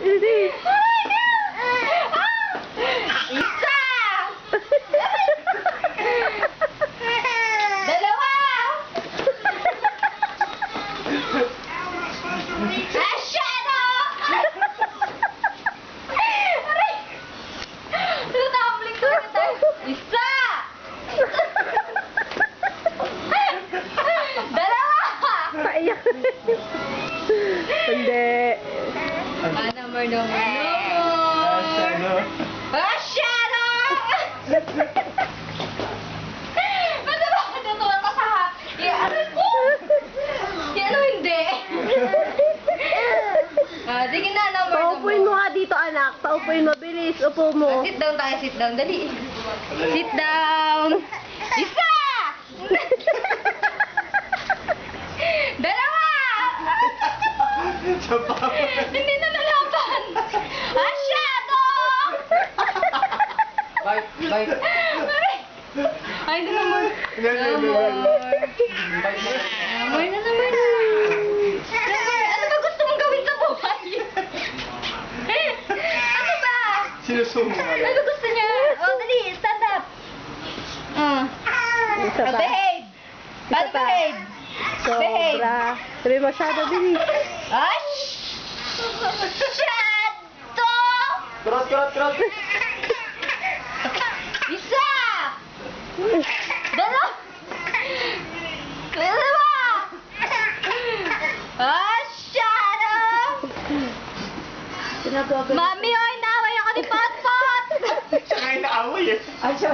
Bilis. Isa! Dalawa! Shadow! Aray! Tutabling ko na tayo. Isa! Dalawa! Paiyak. Hindi. Number no more. Shadow! Ba't ba natutuwa ka sa ano ko? Ano hindi? Sige na, number Paupuin mo nga dito, anak. Paupuin mo. Bilis. Upo mo. Sit down tayo, sit down. Dali. Sit down. Isa! Dalawa! Hindi na nalaban. Shadow! Bye. Ay, hindi naman. Number na. Ano ba gusto mong gawin sa buhay? Ano ba? Sinusumo ka lang. Ano gusto niya? Oh, dali, stand up. Isa pa. Behave. Paano pa. behave? Behave. Sobra. Sabi mo, Shadow, bilis. Shadow! Kurot. Isa! Dalawa! Shadow! Mami, oy, naway ako ni Potpot! Siya nga yung naamoy eh. Ay, siya.